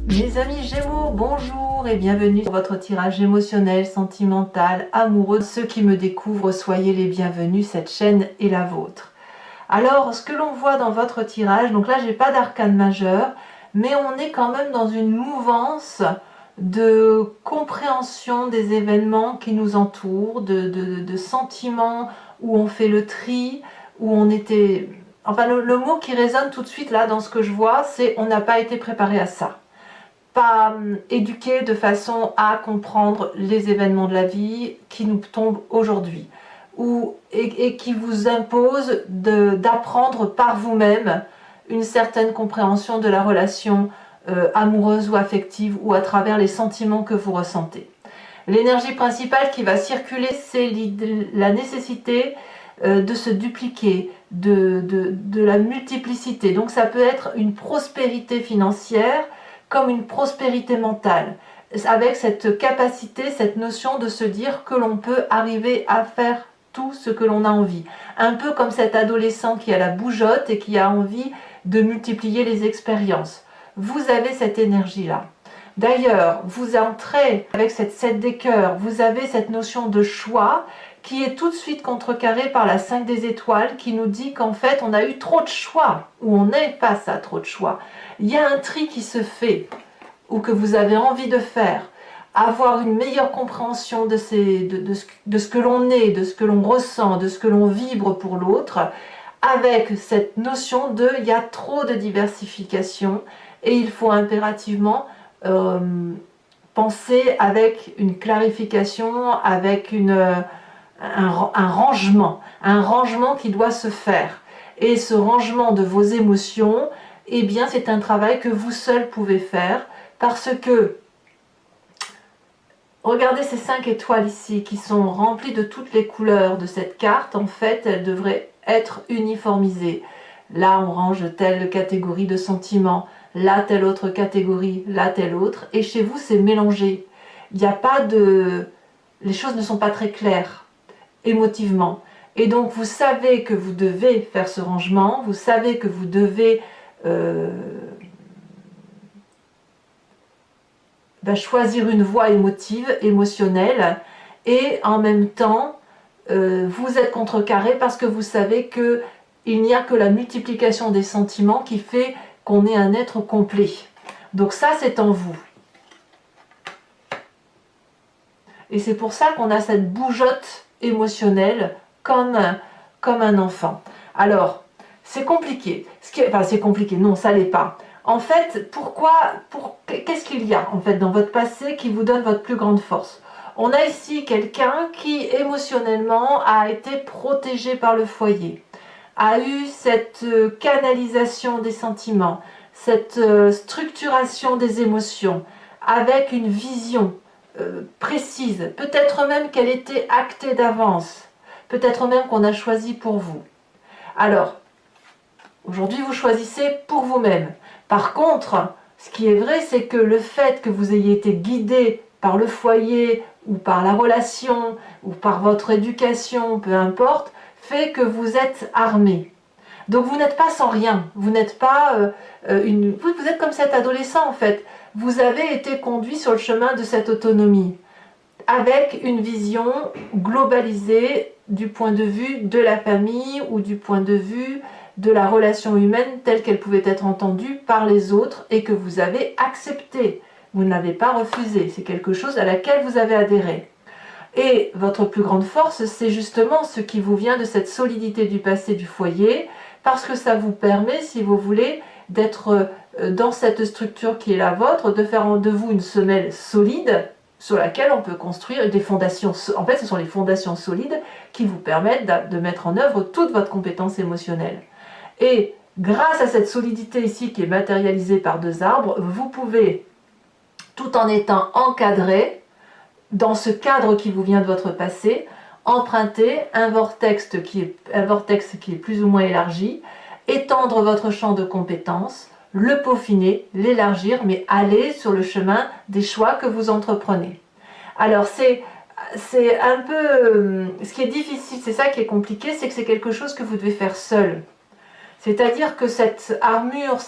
Mes amis Gémeaux, bonjour et bienvenue sur votre tirage émotionnel, sentimental, amoureux. Ceux qui me découvrent, soyez les bienvenus, cette chaîne est la vôtre. Alors, ce que l'on voit dans votre tirage, donc là j'ai pas d'arcane majeur, mais on est quand même dans une mouvance de compréhension des événements qui nous entourent, de sentiments où on fait le tri, où on était... Enfin, le mot qui résonne tout de suite là dans ce que je vois, c'est on n'a pas été préparé à ça. Pas éduqué de façon à comprendre les événements de la vie qui nous tombent aujourd'hui et qui vous imposent d'apprendre par vous-même une certaine compréhension de la relation amoureuse ou affective ou à travers les sentiments que vous ressentez. L'énergie principale qui va circuler, c'est la nécessité de se dupliquer, de la multiplicité. Donc ça peut être une prospérité financière comme une prospérité mentale, avec cette capacité, cette notion de se dire que l'on peut arriver à faire tout ce que l'on a envie. Un peu comme cet adolescent qui a la bougeotte et qui a envie de multiplier les expériences. Vous avez cette énergie-là. D'ailleurs, vous entrez avec cette 7 des cœurs, vous avez cette notion de choix qui est tout de suite contrecarrée par la 5 des étoiles qui nous dit qu'en fait on a eu trop de choix, ou on est face à trop de choix. Il y a un tri qui se fait, ou que vous avez envie de faire, avoir une meilleure compréhension de ce que l'on est, de ce que l'on ressent, de ce que l'on vibre pour l'autre, avec cette notion de il y a trop de diversification et il faut impérativement penser avec une clarification, avec un rangement qui doit se faire. Et ce rangement de vos émotions, eh bien c'est un travail que vous seul pouvez faire, parce que regardez ces 5 étoiles ici qui sont remplies de toutes les couleurs de cette carte. En fait, elles devraient être uniformisées. Là on range telle catégorie de sentiments, là telle autre catégorie, là telle autre, et chez vous c'est mélangé. Il n'y a pas de... Les choses ne sont pas très claires émotivement. Et donc vous savez que vous devez faire ce rangement, vous savez que vous devez choisir une voie émotive, émotionnelle, et en même temps vous êtes contrecarré parce que vous savez que il n'y a que la multiplication des sentiments qui fait qu'on est un être complet. Donc ça c'est en vous. Et c'est pour ça qu'on a cette bougeotte émotionnelle comme un enfant. Alors, c'est compliqué. Enfin, c'est compliqué, non, ça l'est pas. En fait, qu'est-ce qu'il y a en fait dans votre passé qui vous donne votre plus grande force? On a ici quelqu'un qui émotionnellement a été protégé par le foyer, a eu cette canalisation des sentiments, cette structuration des émotions, avec une vision précise, peut-être même qu'elle était actée d'avance, peut-être même qu'on a choisi pour vous. Alors, aujourd'hui vous choisissez pour vous-même. Par contre, ce qui est vrai, c'est que le fait que vous ayez été guidé par le foyer, ou par la relation, ou par votre éducation, peu importe, fait que vous êtes armé. Donc vous n'êtes pas sans rien, vous n'êtes pas vous êtes comme cet adolescent en fait. Vous avez été conduit sur le chemin de cette autonomie, avec une vision globalisée du point de vue de la famille ou du point de vue de la relation humaine telle qu'elle pouvait être entendue par les autres et que vous avez accepté. Vous ne l'avez pas refusé, c'est quelque chose à laquelle vous avez adhéré. Et votre plus grande force, c'est justement ce qui vous vient de cette solidité du passé du foyer, parce que ça vous permet, si vous voulez, d'être dans cette structure qui est la vôtre, de faire de vous une semelle solide sur laquelle on peut construire des fondations. En fait, ce sont les fondations solides qui vous permettent de mettre en œuvre toute votre compétence émotionnelle. Et grâce à cette solidité ici qui est matérialisée par 2 arbres, vous pouvez, tout en étant encadré, dans ce cadre qui vous vient de votre passé, emprunter un vortex qui est plus ou moins élargi, étendre votre champ de compétences, le peaufiner, l'élargir, mais aller sur le chemin des choix que vous entreprenez. Alors c'est un peu... Ce qui est difficile, c'est ça qui est compliqué, c'est que c'est quelque chose que vous devez faire seul. C'est-à-dire que cette armure,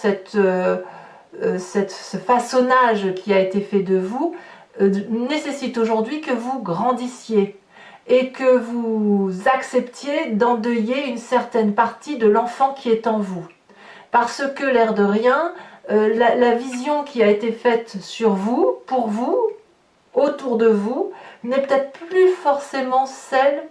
ce façonnage qui a été fait de vous nécessite aujourd'hui que vous grandissiez et que vous acceptiez d'endeuiller une certaine partie de l'enfant qui est en vous. Parce que l'air de rien, la vision qui a été faite sur vous, pour vous, autour de vous, n'est peut-être plus forcément celle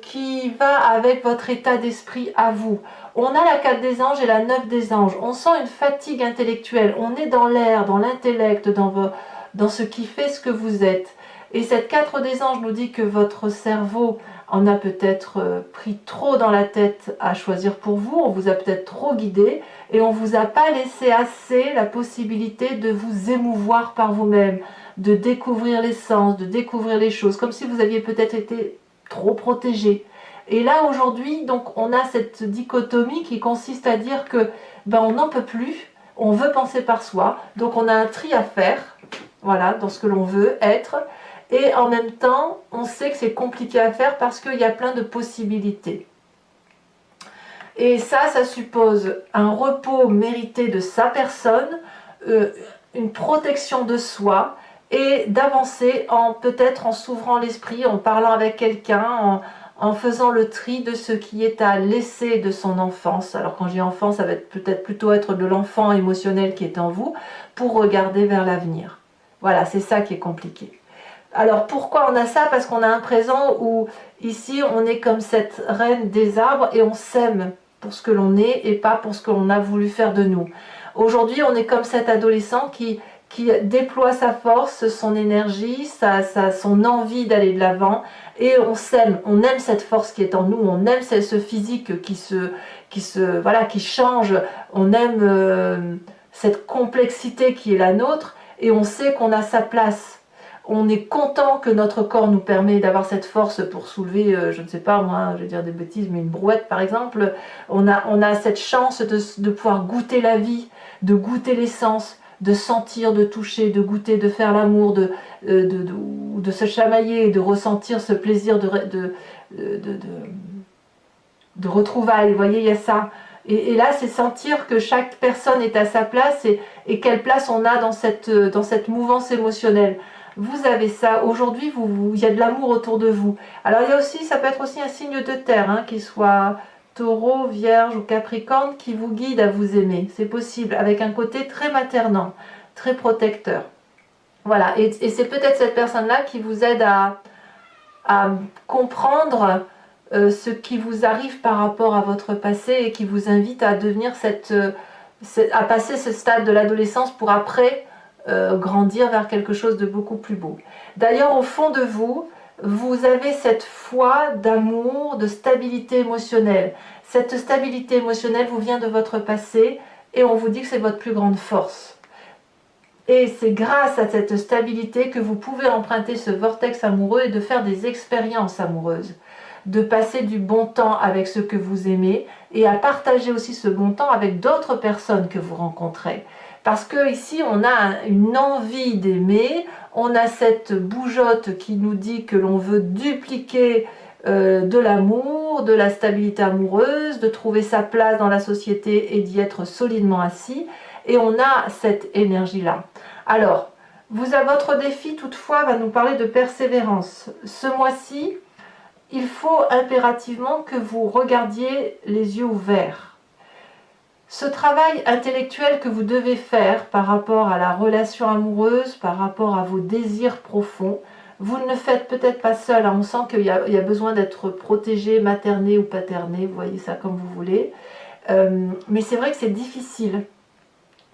qui va avec votre état d'esprit à vous. On a la 4 des anges et la 9 des anges. On sent une fatigue intellectuelle. On est dans l'air, dans l'intellect, dans ce qui fait ce que vous êtes. Et cette 4 des anges nous dit que votre cerveau en a peut-être pris trop dans la tête à choisir pour vous. On vous a peut-être trop guidé et on ne vous a pas laissé assez la possibilité de vous émouvoir par vous-même, de découvrir les sens, de découvrir les choses, comme si vous aviez peut-être été trop protégé. Et là aujourd'hui, donc on a cette dichotomie qui consiste à dire que on n'en peut plus, on veut penser par soi, donc on a un tri à faire, voilà, dans ce que l'on veut être, et en même temps, on sait que c'est compliqué à faire parce qu'il y a plein de possibilités. Et ça suppose un repos mérité de sa personne, une protection de soi, et d'avancer peut-être en s'ouvrant l'esprit, en parlant avec quelqu'un, en faisant le tri de ce qui est à laisser de son enfance. Alors quand je dis enfance, ça va peut-être plutôt être de l'enfant émotionnel qui est en vous, pour regarder vers l'avenir. Voilà, c'est ça qui est compliqué. Alors pourquoi on a ça? Parce qu'on a un présent où ici on est comme cette reine des arbres et on s'aime pour ce que l'on est et pas pour ce que l'on a voulu faire de nous. Aujourd'hui on est comme cet adolescent qui déploie sa force, son énergie, son envie d'aller de l'avant, et on s'aime, on aime cette force qui est en nous, on aime ce physique qui change, on aime cette complexité qui est la nôtre, et on sait qu'on a sa place. On est content que notre corps nous permet d'avoir cette force pour soulever, je ne sais pas moi, je vais dire des bêtises, mais une brouette par exemple. On a cette chance de pouvoir goûter la vie, de goûter l'essence, de sentir, de toucher, de goûter, de faire l'amour, de se chamailler, de ressentir ce plaisir de retrouvailles. Vous voyez, il y a ça. Et là, c'est sentir que chaque personne est à sa place et quelle place on a dans cette mouvance émotionnelle. Vous avez ça. Aujourd'hui, il y a de l'amour autour de vous. Alors, il y a aussi, ça peut être aussi un signe de terre, hein, qu'il soit Taureau, Vierge ou Capricorne, qui vous guide à vous aimer. C'est possible, avec un côté très maternant, très protecteur. Voilà, et c'est peut-être cette personne-là qui vous aide à comprendre ce qui vous arrive par rapport à votre passé et qui vous invite à devenir à passer ce stade de l'adolescence pour après grandir vers quelque chose de beaucoup plus beau. D'ailleurs, au fond de vous, vous avez cette foi d'amour, de stabilité émotionnelle. Cette stabilité émotionnelle vous vient de votre passé et on vous dit que c'est votre plus grande force. Et c'est grâce à cette stabilité que vous pouvez emprunter ce vortex amoureux et de faire des expériences amoureuses, de passer du bon temps avec ceux que vous aimez et à partager aussi ce bon temps avec d'autres personnes que vous rencontrez. Parce que ici, on a une envie d'aimer, on a cette bougeotte qui nous dit que l'on veut dupliquer de l'amour, de la stabilité amoureuse, de trouver sa place dans la société et d'y être solidement assis. Et on a cette énergie-là. Alors, votre défi, toutefois, va nous parler de persévérance. Ce mois-ci, il faut impérativement que vous regardiez les yeux ouverts. Ce travail intellectuel que vous devez faire par rapport à la relation amoureuse, par rapport à vos désirs profonds, vous ne le faites peut-être pas seul. On sent qu'il y a besoin d'être protégé, materné ou paterné, vous voyez ça comme vous voulez. Mais c'est vrai que c'est difficile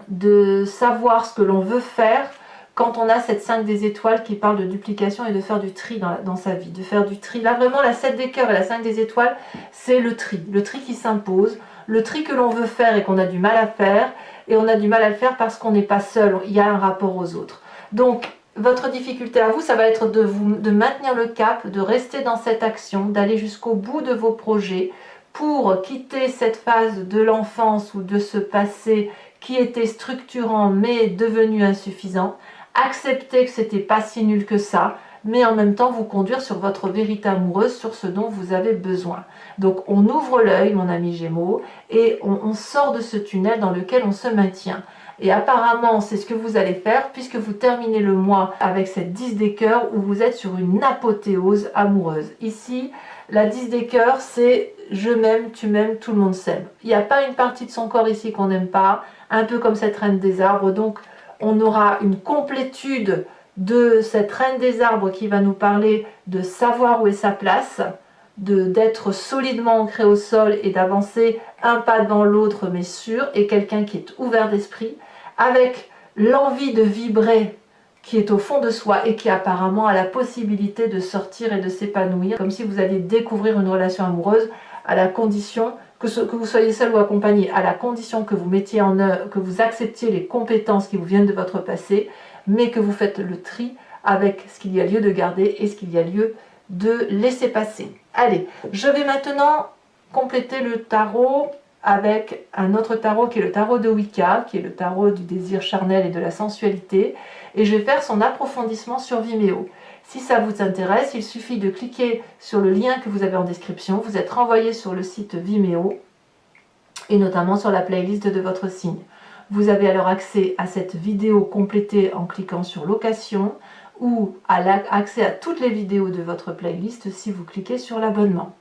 de savoir ce que l'on veut faire quand on a cette 5 des étoiles qui parle de duplication et de faire du tri dans sa vie, de faire du tri. Là vraiment la 7 des cœurs et la 5 des étoiles, c'est le tri qui s'impose, le tri que l'on veut faire et qu'on a du mal à faire, et on a du mal à le faire parce qu'on n'est pas seul, il y a un rapport aux autres. Donc votre difficulté à vous, ça va être de maintenir le cap, de rester dans cette action, d'aller jusqu'au bout de vos projets pour quitter cette phase de l'enfance ou de ce passé qui était structurant mais devenu insuffisant, accepter que c'était pas si nul que ça, mais en même temps vous conduire sur votre vérité amoureuse, sur ce dont vous avez besoin. Donc on ouvre l'œil, mon ami Gémeaux, et on sort de ce tunnel dans lequel on se maintient. Et apparemment, c'est ce que vous allez faire puisque vous terminez le mois avec cette 10 des cœurs où vous êtes sur une apothéose amoureuse. Ici, la 10 des cœurs, c'est je m'aime, tu m'aimes, tout le monde s'aime. Il n'y a pas une partie de son corps ici qu'on n'aime pas, un peu comme cette reine des arbres. Donc, on aura une complétude de cette reine des arbres qui va nous parler de savoir où est sa place, d'être solidement ancré au sol et d'avancer un pas dans l'autre mais sûr, et quelqu'un qui est ouvert d'esprit, avec l'envie de vibrer qui est au fond de soi et qui apparemment a la possibilité de sortir et de s'épanouir, comme si vous alliez découvrir une relation amoureuse à la condition que vous soyez seul ou accompagné, à la condition que vous mettiez en œuvre, que vous acceptiez les compétences qui vous viennent de votre passé, mais que vous faites le tri avec ce qu'il y a lieu de garder et ce qu'il y a lieu de laisser passer. Allez, je vais maintenant compléter le tarot avec un autre tarot qui est le tarot de Wicca, qui est le tarot du désir charnel et de la sensualité, et je vais faire son approfondissement sur Vimeo. Si ça vous intéresse, il suffit de cliquer sur le lien que vous avez en description, vous êtes renvoyé sur le site Vimeo, et notamment sur la playlist de votre signe. Vous avez alors accès à cette vidéo complétée en cliquant sur location, ou accès à toutes les vidéos de votre playlist si vous cliquez sur l'abonnement.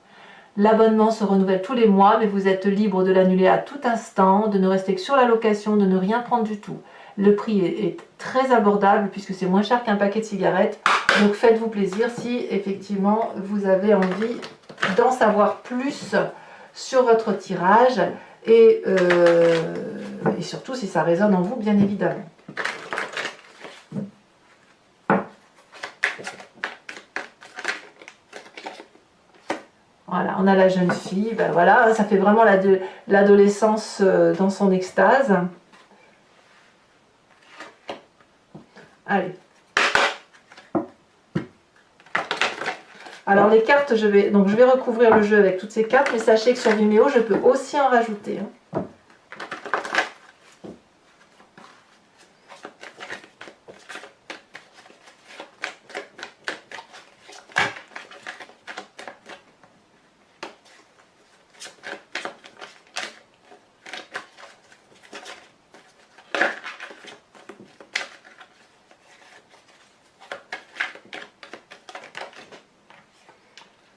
L'abonnement se renouvelle tous les mois, mais vous êtes libre de l'annuler à tout instant, de ne rester que sur la location, de ne rien prendre du tout. Le prix est très abordable puisque c'est moins cher qu'un paquet de cigarettes. Donc faites-vous plaisir si effectivement vous avez envie d'en savoir plus sur votre tirage et surtout si ça résonne en vous, bien évidemment. Voilà, on a la jeune fille, ben voilà, ça fait vraiment l'adolescence dans son extase. Allez. Alors les cartes, je vais recouvrir le jeu avec toutes ces cartes, mais sachez que sur Vimeo, je peux aussi en rajouter.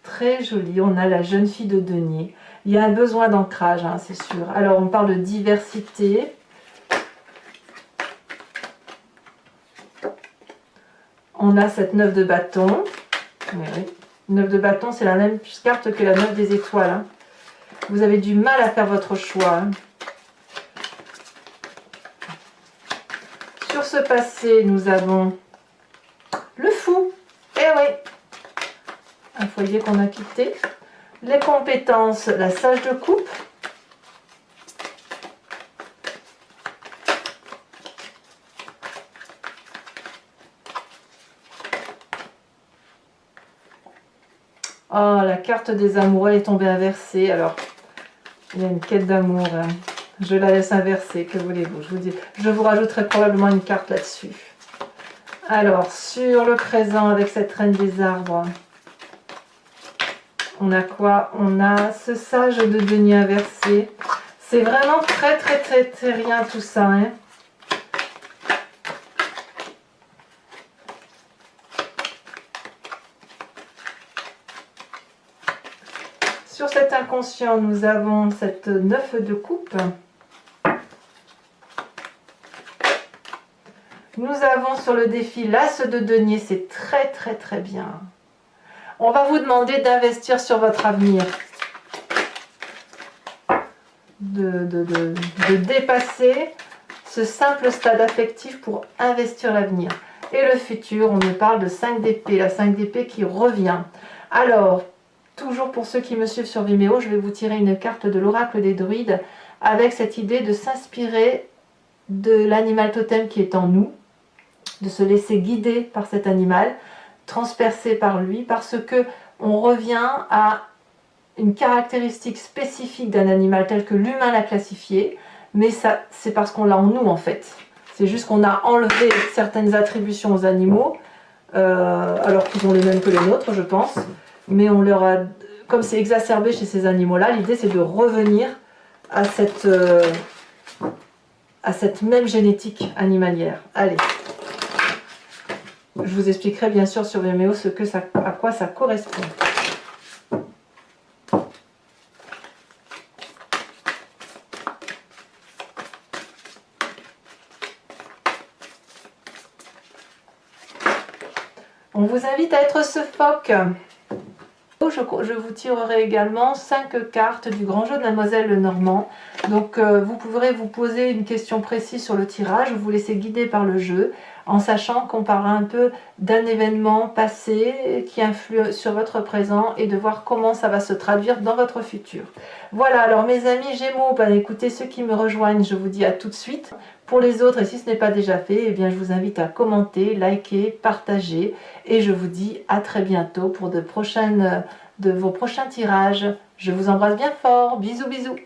Très joli, on a la jeune fille de denier. Il y a un besoin d'ancrage, hein, c'est sûr. Alors on parle de diversité. On a cette 9 de bâton. Oui, oui. 9 de bâton, c'est la même carte que la 9 des étoiles. Hein. Vous avez du mal à faire votre choix. Hein. Sur ce passé, nous avons le fou. Eh oui, un foyer qu'on a quitté. Les compétences, la sage de coupe. Oh, la carte des amoureux est tombée inversée. Alors, il y a une quête d'amour. Hein. Je la laisse inverser, que voulez-vous? Je vous rajouterai probablement une carte là-dessus. Alors, sur le présent avec cette reine des arbres, on a quoi? On a ce sage de denier inversé. C'est vraiment très rien tout ça. Hein. Sur cet inconscient, nous avons cette 9 de coupe. Nous avons sur le défi l'as de denier, c'est très bien. On va vous demander d'investir sur votre avenir. De dépasser ce simple stade affectif pour investir l'avenir. Et le futur, on nous parle de 5 d'épée, la 5 d'épée qui revient. Alors, toujours pour ceux qui me suivent sur Vimeo, je vais vous tirer une carte de l'oracle des druides avec cette idée de s'inspirer de l'animal totem qui est en nous, de se laisser guider par cet animal, transpercé par lui, parce que on revient à une caractéristique spécifique d'un animal tel que l'humain l'a classifié, mais ça c'est parce qu'on l'a en nous en fait. C'est juste qu'on a enlevé certaines attributions aux animaux, alors qu'ils ont les mêmes que les nôtres, je pense, mais on leur a, comme c'est exacerbé chez ces animaux-là, l'idée c'est de revenir à cette à cette même génétique animalière. Allez, je vous expliquerai bien sûr sur Vimeo à quoi ça correspond. On vous invite à être ce phoque. Je vous tirerai également 5 cartes du grand jeu de Mademoiselle Lenormand. Donc vous pourrez vous poser une question précise sur le tirage, vous laissez guider par le jeu, en sachant qu'on parlera un peu d'un événement passé qui influe sur votre présent et de voir comment ça va se traduire dans votre futur. Voilà, alors mes amis Gémeaux, ben, écoutez, ceux qui me rejoignent, je vous dis à tout de suite. Pour les autres, et si ce n'est pas déjà fait, eh bien, je vous invite à commenter, liker, partager, et je vous dis à très bientôt pour de vos prochains tirages. Je vous embrasse bien fort, bisous bisous.